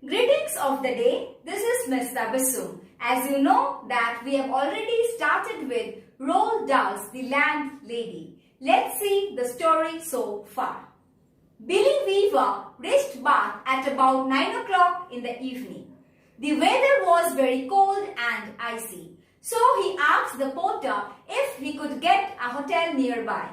Greetings of the day. This is Miss Tabassum. As you know that we have already started with Roald Dahl's The Landlady. Let's see the story so far. Billy Weaver reached Bath at about 9 o'clock in the evening. The weather was very cold and icy, so he asked the porter if he could get a hotel nearby.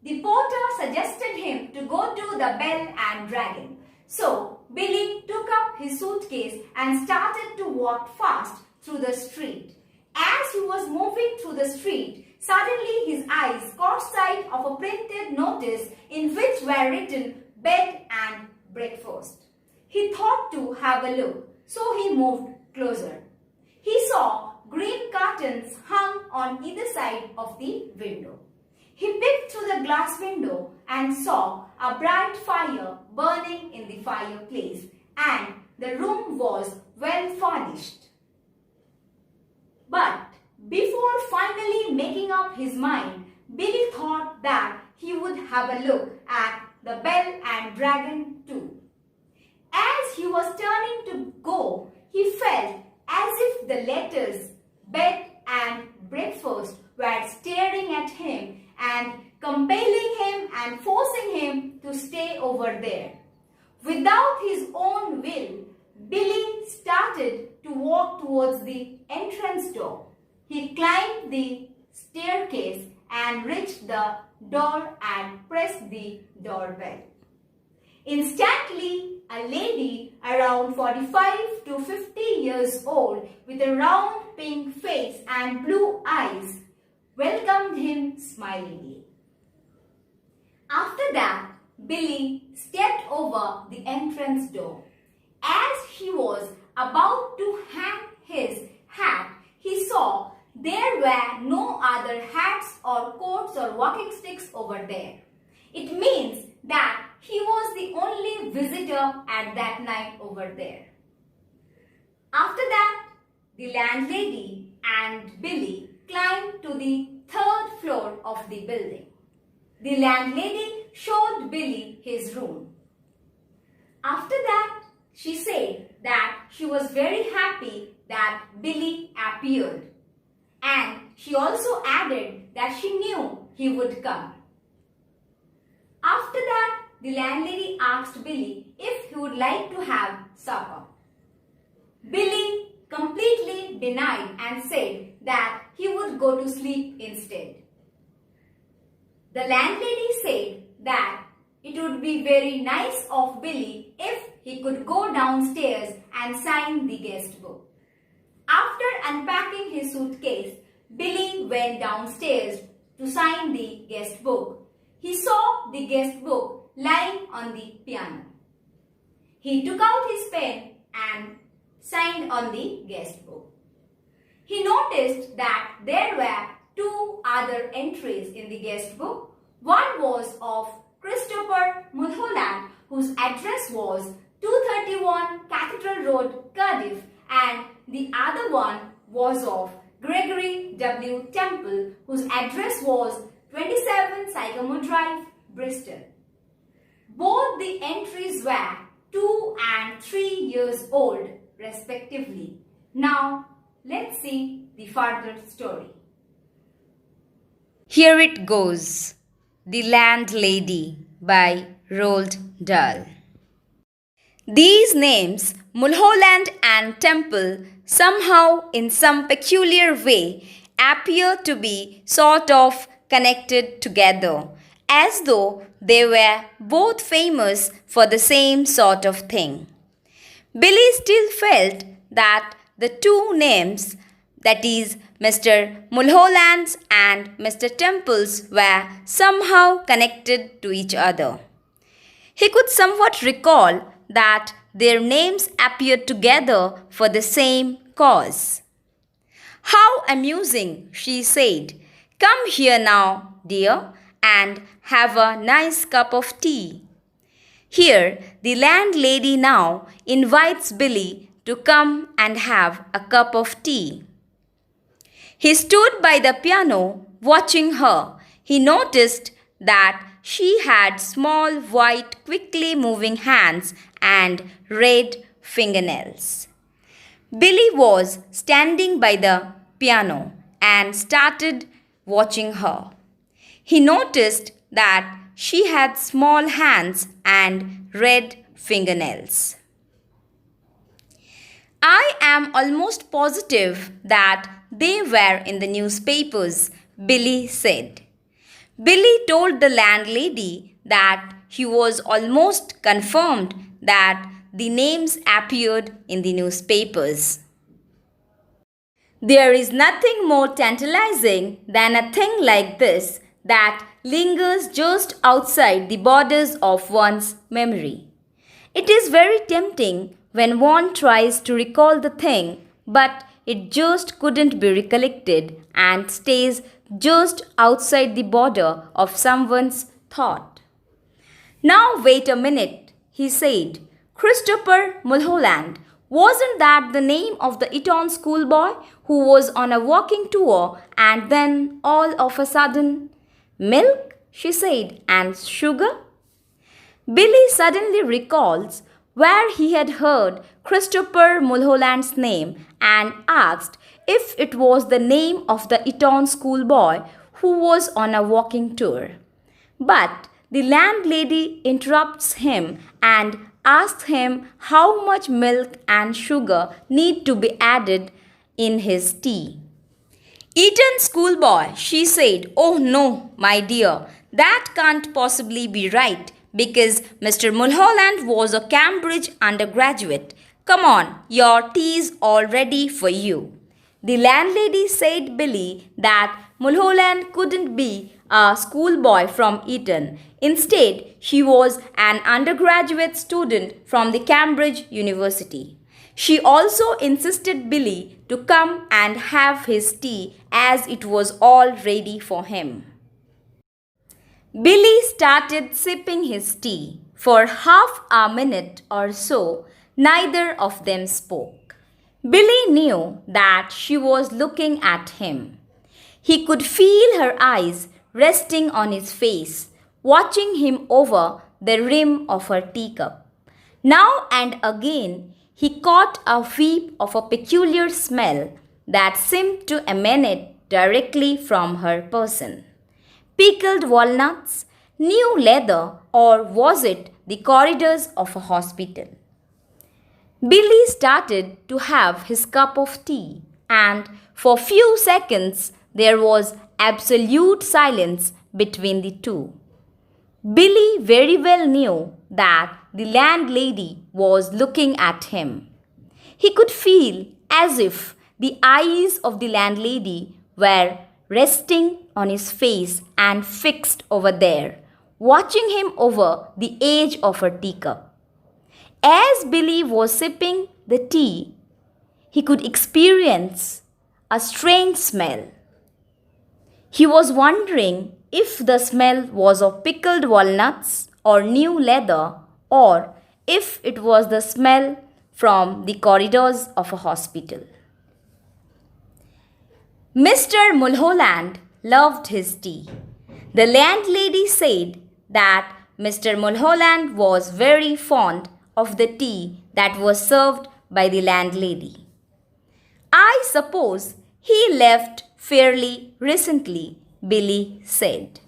The porter suggested him to go to the Bell and Dragon. So Billy took up his suitcase and started to walk fast through the street. As he was moving through the street, suddenly his eyes caught sight of a printed notice in which were written bed and breakfast. He thought to have a look, so he moved closer. He saw green curtains hung on either side of the window. He peeped through the glass window and saw a bright fire burning in the fireplace, and the room was well furnished. But before finally making up his mind, Billy thought that he would have a look at the Bell and Dragon too. As he was turning to go, he felt as if the letters bed and breakfast were staring at him and compelling him and forcing him to stay over there. Without his own will, Billy started to walk towards the entrance door. He climbed the staircase and reached the door and pressed the doorbell. Instantly, a lady around 45 to 50 years old with a round pink face and blue eyes welcomed him smilingly. After that, Billy stepped over the entrance door. As he was about to hang his hat, he saw there were no other hats or coats or walking sticks over there. It means that he was the only visitor at that night over there. After that, the landlady and Billy climbed to the third floor of the building. The landlady showed Billy his room. After that, she said that she was very happy that Billy appeared, and she also added that she knew he would come. After that, the landlady asked Billy if he would like to have supper. Billy completely denied and said that he would go to sleep instead. The landlady said that it would be very nice of Billy if he could go downstairs and sign the guest book. After unpacking his suitcase, Billy went downstairs to sign the guest book. He saw the guest book lying on the piano. He took out his pen and signed on the guest book. He noticed that there were two other entries in the guest book. One was of Christopher Mulholland, whose address was 231 Cathedral Road, Cardiff, and the other one was of Gregory W. Temple, whose address was 27 Sycamore Drive, Bristol. Both the entries were 2 and 3 years old, respectively. Now, let's see the further story. Here it goes. The Landlady by Roald Dahl. These names, Mulholland and Temple, somehow in some peculiar way appear to be sort of connected together, as though they were both famous for the same sort of thing. Billy still felt that the two names, that is, Mr. Mulholland's and Mr. Temple's, were somehow connected to each other. He could somewhat recall that their names appeared together for the same cause. "How amusing," she said. "Come here now, dear, and have a nice cup of tea." Here, the landlady now invites Billy to come and have a cup of tea. He stood by the piano watching her. He noticed that she had small, white, quickly moving hands and red, fingernails. Billy was standing by the piano and started watching her. He noticed that she had small hands and red fingernails. I am almost positive that they were in the newspapers, Billy said. Billy told the landlady that he was almost confirmed that the names appeared in the newspapers. There is nothing more tantalizing than a thing like this that lingers just outside the borders of one's memory. It is very tempting when one tries to recall the thing, but it just couldn't be recollected and stays just outside the border of someone's thought. Now wait a minute, he said. Christopher Mulholland, wasn't that the name of the Eton schoolboy who was on a walking tour and then all of a sudden, milk, she said, and sugar? Billy suddenly recalls where he had heard Christopher Mulholland's name and asked if it was the name of the Eton schoolboy who was on a walking tour. But the landlady interrupts him and asks him how much milk and sugar need to be added in his tea. Eton schoolboy, she said. Oh no, my dear, that can't possibly be right because Mr. Mulholland was a Cambridge undergraduate. Come on, your tea's all ready for you. The landlady said Billy that Mulholland couldn't be a schoolboy from Eton. Instead, he was an undergraduate student from the Cambridge University. She also insisted Billy to come and have his tea as it was all ready for him. Billy started sipping his tea. For half a minute or so, neither of them spoke. Billy knew that she was looking at him. He could feel her eyes resting on his face, watching him over the rim of her teacup. Now and again, he caught a whiff of a peculiar smell that seemed to emanate directly from her person. Pickled walnuts, new leather, or was it the corridors of a hospital? Billy started to have his cup of tea, and for few seconds there was absolute silence between the two. Billy very well knew that the landlady was looking at him. He could feel as if the eyes of the landlady were resting on his face and fixed over there, watching him over the edge of her teacup. As Billy was sipping the tea, he could experience a strange smell. He was wondering if the smell was of pickled walnuts or new leather, or if it was the smell from the corridors of a hospital. Mr. Mulholland loved his tea. The landlady said that Mr. Mulholland was very fond of the tea that was served by the landlady. I suppose he left fairly recently, Billy said.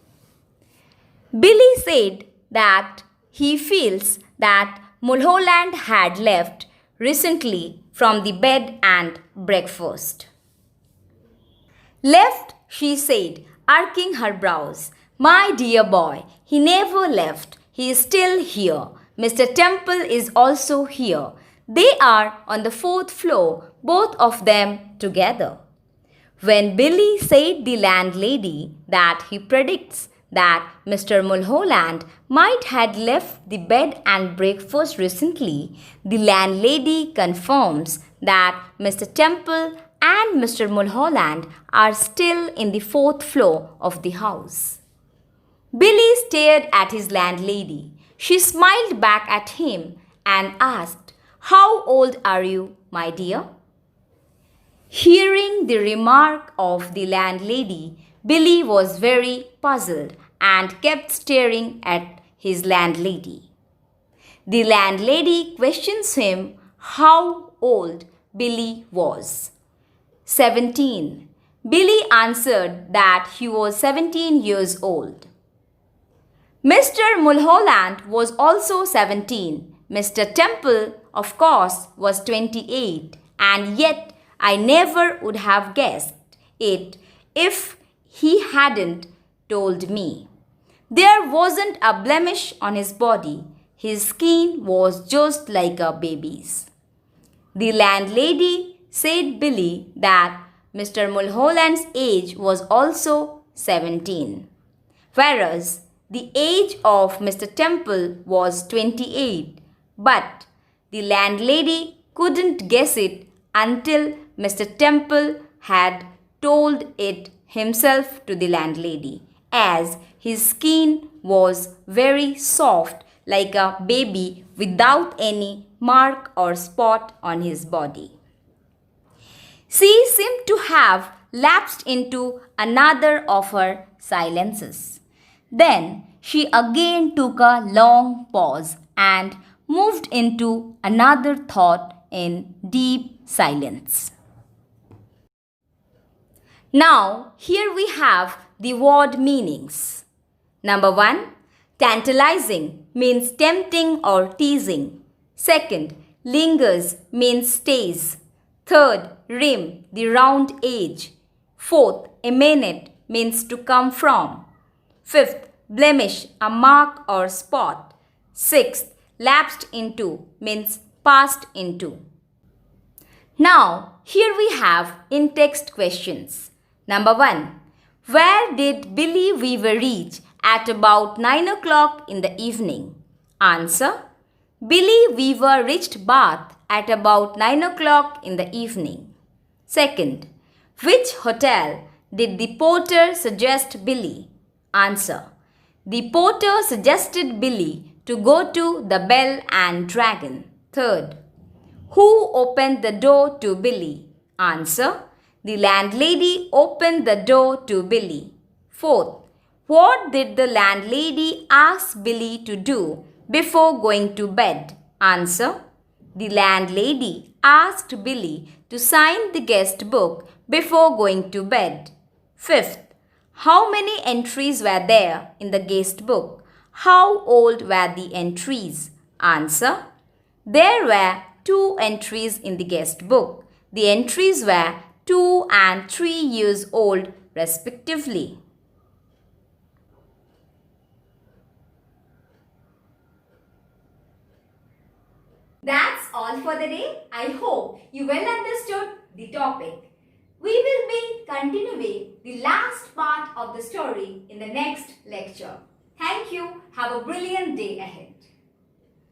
Billy said that he feels that Mulholland had left recently from the bed and breakfast. Left, she said, arching her brows. My dear boy, he never left. He is still here. Mr. Temple is also here. They are on the 4th floor, both of them together. When Billy said the landlady that he predicts that Mr. Mulholland might had left the bed and breakfast recently, the landlady confirms that Mr. Temple and Mr. Mulholland are still in the 4th floor of the house. Billy stared at his landlady. She smiled back at him and asked, How old are you, my dear? Hearing the remark of the landlady, Billy was very puzzled and kept staring at his landlady. The landlady questions him how old Billy was. 17. Billy answered that he was 17 years old. Mr. Mulholland was also 17. Mr. Temple, of course, was 28, and yet I never would have guessed it if he hadn't told me. There wasn't a blemish on his body. His skin was just like a baby's. The landlady said Billy that Mr. Mulholland's age was also 17, whereas the age of Mr. Temple was 28, but the landlady couldn't guess it until Mr. Temple had told it himself to the landlady, as his skin was very soft like a baby without any mark or spot on his body. She seemed to have lapsed into another of her silences. Then she again took a long pause and moved into another thought in deep silence. Now, here we have the word meanings. Number 1. Tantalizing means tempting or teasing. Second, lingers means stays. Third, rim, the round edge. Fourth, emanate means to come from. Fifth, blemish, a mark or spot. Sixth, lapsed into means passed into. Now, here we have in-text questions. Number 1. Where did Billy Weaver reach at about 9 o'clock in the evening? Answer. Billy Weaver reached Bath at about 9 o'clock in the evening. Second. Which hotel did the porter suggest Billy? Answer. The porter suggested Billy to go to the Bell and Dragon. Third. Who opened the door to Billy? Answer. The landlady opened the door to Billy. Fourth. What did the landlady ask Billy to do before going to bed? Answer. The landlady asked Billy to sign the guest book before going to bed. Fifth. How many entries were there in the guest book? How old were the entries? Answer. There were 2 entries in the guest book. The entries were 2 and 3 years old respectively. That's all for the day. I hope you well understood the topic. We will be continuing the last part of the story in the next lecture. Thank you. Have a brilliant day ahead.